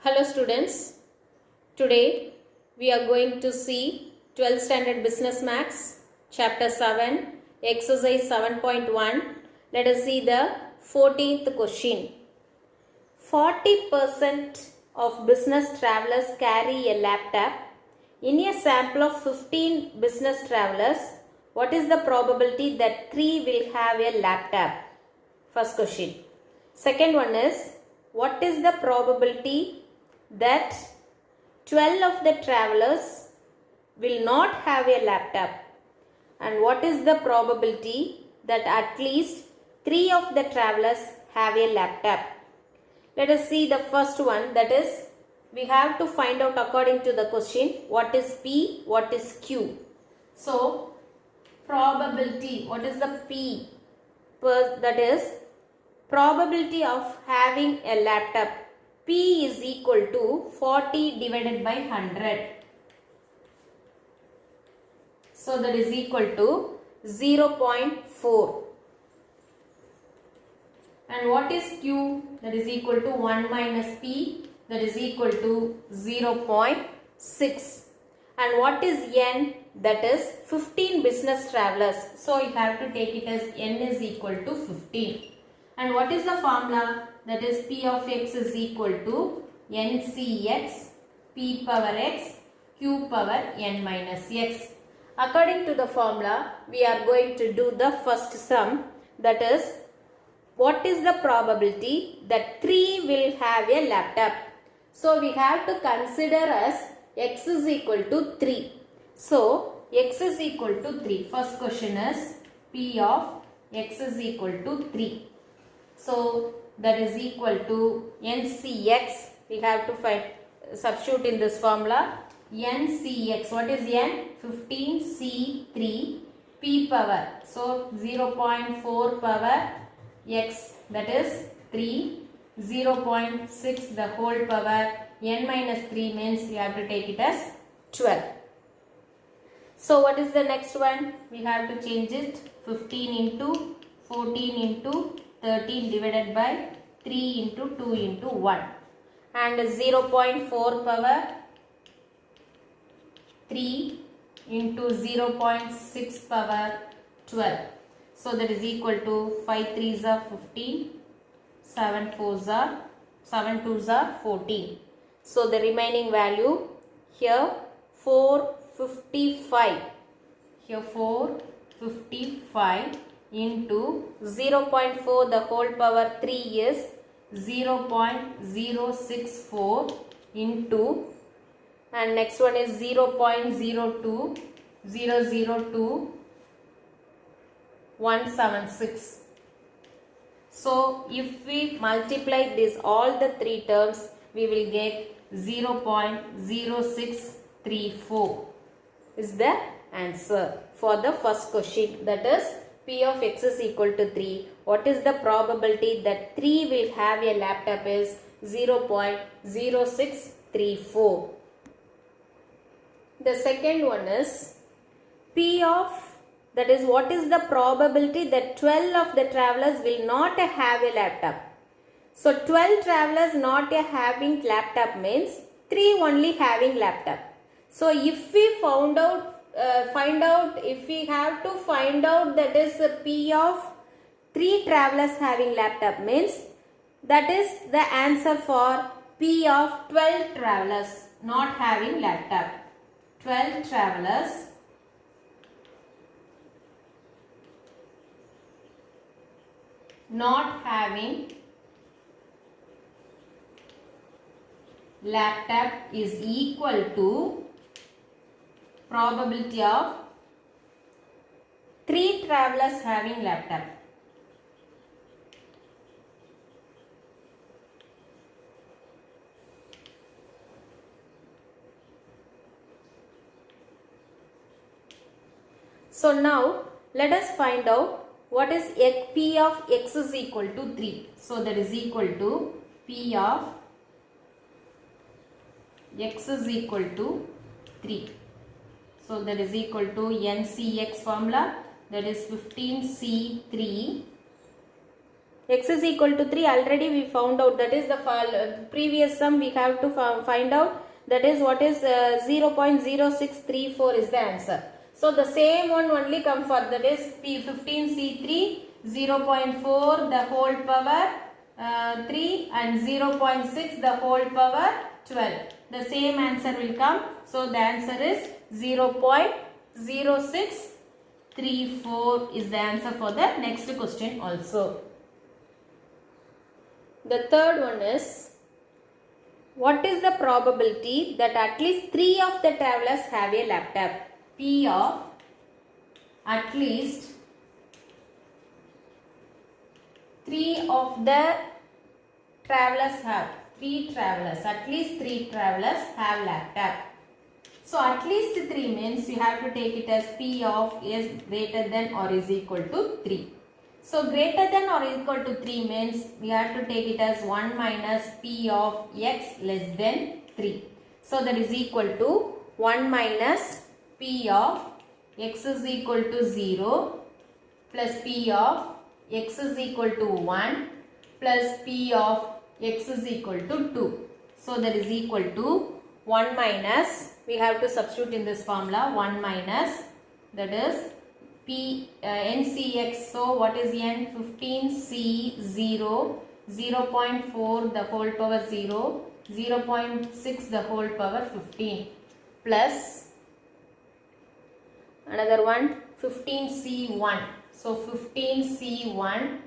Hello students, today we are going to see 12th standard business maths chapter 7 exercise 7.1. Let us see the 14th question. 40% of business travelers carry a laptop. In a sample of 15 business travelers, what is the probability that 3 will have a laptop? First question. Second one is, what is the probability that 12 of the travelers will not have a laptop, and what is the probability that at least 3 of the travelers have a laptop? Let us see the first one, that is we have to find out according to the question what is P, what is Q. So probability, what is the P? That is probability of having a laptop. P is equal to 40 divided by 100. So that is equal to 0.4. And what is Q? That is equal to 1 minus P, that is equal to 0.6. And what is N? That is 15 business travelers. So you have to take it as N is equal to 15. And what is the formula? That is P of x is equal to NCX P power x Q power N minus x. According to the formula, we are going to do the first sum, that is what is the probability that 3 will have a laptop. So we have to consider as x is equal to 3. So x is equal to 3. First question is P of x is equal to 3. So that is equal to NCX. We have to find, substitute in this formula. NCX. What is N? 15C3 P power. So 0.4 power x, that is 3. 0.6 the whole power n minus 3 means we have to take it as 12. So what is the next one? We have to change it. 15 into 14 into 13 divided by 3 into 2 into 1. And 0.4 power 3 into 0.6 power 12. So that is equal to 5 3s are 15, 7 4s are 7 2s are 14. So the remaining value here 455. Here 455 into 0.4 the whole power 3 is 0.064 into, and next one is 0.02 176. So if we multiply this all the three terms, we will get 0.0634 is the answer for the first question, that is P of x is equal to 3. What is the probability that 3 will have a laptop is 0.0634. The second one is P of, that is what is the probability that 12 of the travelers will not have a laptop. So 12 travelers not having laptop means 3 only having laptop. So if we if we have to find out that is P of 3 travelers having laptop means that is the answer for P of 12 travelers not having laptop. 12 travelers not having laptop is equal to probability of 3 travelers having laptop. So now let us find out what is P of x is equal to 3. So that is equal to P of x is equal to 3. So that is equal to NCX formula, that is 15C3 X is equal to 3 already we found out, that is the previous sum we have to find out, that is what is 0.0634 is the answer. So the same one only come for, that is P15C3 0.4 the whole power 3 and 0.6 the whole power 12. The same answer will come. So the answer is 0.0634 is the answer for the next question also. The third one is, what is the probability that at least 3 of the travelers have a laptop? P of at least 3 of the travelers have, at least 3 travelers have laptop. So at least 3 means you have to take it as P of is greater than or is equal to 3. So greater than or equal to 3 means we have to take it as 1 minus P of X less than 3. So that is equal to 1 minus P of X is equal to 0 plus P of X is equal to 1 plus P of X is equal to 2. So that is equal to 1 minus, we have to substitute in this formula, 1 minus, that is P NCX. So what is N? 15C 0, 0.4 the whole power 0, 0.6 the whole power 15 plus another one 15C1. So 15C1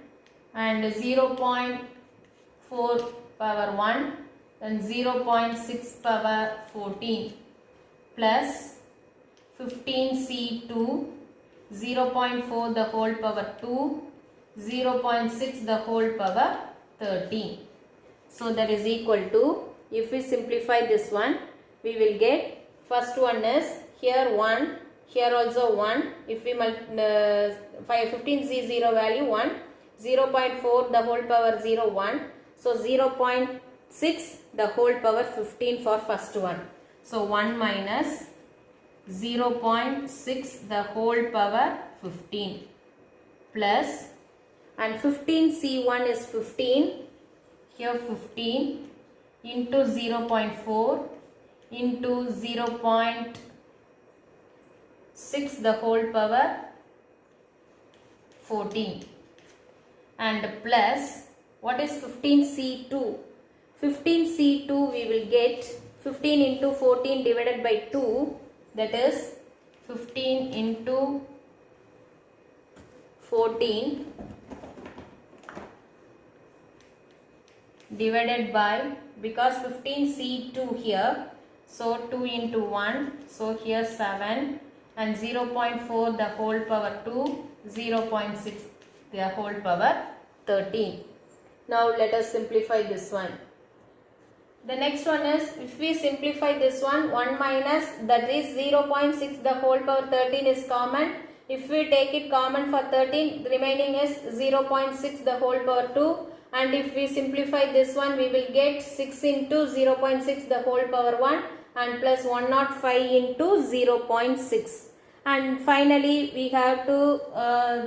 and 0.4 power 1 and 0.6 power 14 plus 15C2 0.4 the whole power 2, 0.6 the whole power 13. So that is equal to, if we simplify this one, we will get, first one is here 1, here also 1. If we 15C0 value 1, 0.4 the whole power 0, 1. So 0.6 the whole power 15 for first one. So 1 minus 0.6 the whole power 15 plus, and 15C1 is 15, here 15 into 0.4 into 0.6 the whole power 14 and plus, what is 15C2? 15C2 we will get 15 into 14 divided by 2, that is 15 into 14 divided by, because 15C2 here, so 2 into 1, so here 7 and 0.4 the whole power 2, 0.6 the whole power 13. Now let us simplify this one. The next one is, if we simplify this one, 1 minus, that is 0.6 the whole power 13 is common. If we take it common for 13, the remaining is 0.6 the whole power 2. And if we simplify this one, we will get 6 into 0.6 the whole power 1 and plus 105 into 0.6. And finally, we have to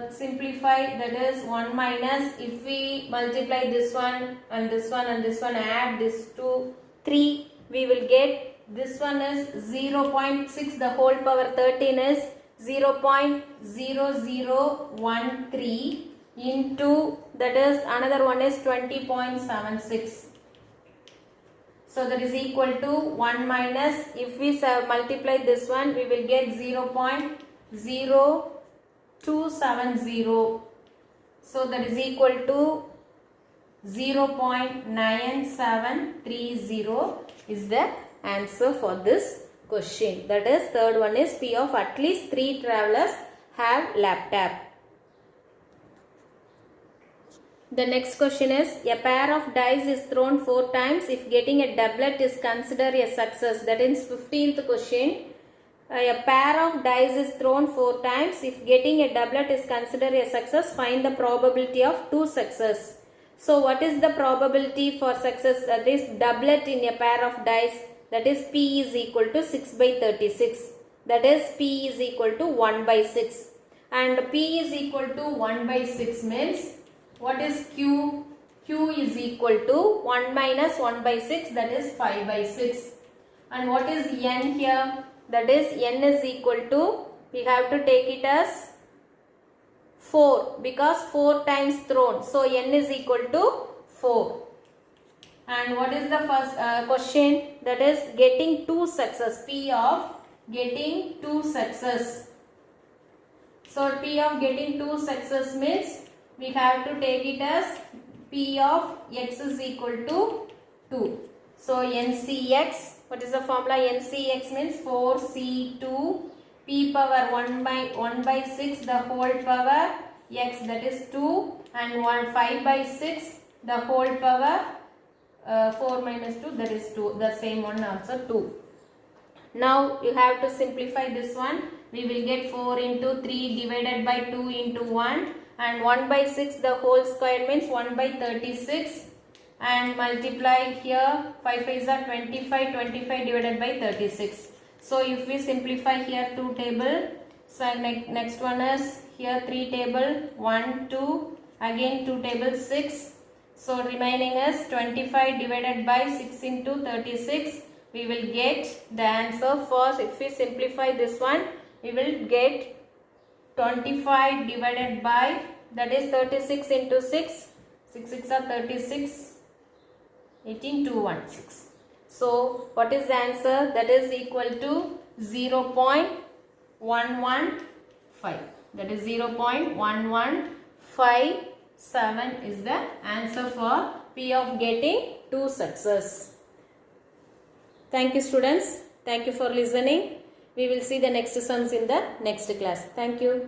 simplify, that is 1 minus, if we multiply this one and this one and this one, add this to 3, we will get, this one is 0.6 the whole power 13 is 0.0013 into, that is another one is 20.76. So that is equal to 1 minus, if we multiply this one, we will get 0.0270. So that is equal to 0.9730 is the answer for this question. That is, third one is P of at least 3 travelers have laptop. The next question is, a pair of dice is thrown 4 times. If getting a doublet is considered a success. That is 15th question. A pair of dice is thrown 4 times. If getting a doublet is considered a success, find the probability of 2 success. So what is the probability for success? That is doublet in a pair of dice. That is P is equal to 6 by 36. That is P is equal to 1 by 6. And P is equal to 1 by 6 means what is Q? Q is equal to 1 minus 1 by 6, that is 5 by 6. And what is N here? That is N is equal to, we have to take it as 4 because 4 times thrown. So N is equal to 4. And what is the first question? That is getting 2 success. P of getting 2 success. So P of getting 2 success means we have to take it as P of X is equal to 2. So NCX, what is the formula? NCX means 4C2 P power 1 by 6 the whole power X, that is 2, and 5 by 6 the whole power 4 minus 2, that is 2. The same one also 2. Now you have to simplify this one. We will get 4 into 3 divided by 2 into 1, and 1 by 6 the whole square means 1 by 36, and multiply here 5 5 are 25, 25 divided by 36. So if we simplify here 2 table, so next one is here 3 table, 1 2, again 2 table 6. So remaining is 25 divided by 6 into 36. We will get the answer. First, if we simplify this one, we will get 25 divided by, that is 36 into 6. 6 6 are 36. 18 216. So what is the answer? That is equal to 0.115. That is 0.1157 is the answer for P of getting 2 success. Thank you students. Thank you for listening. We will see the next sums in the next class. Thank you.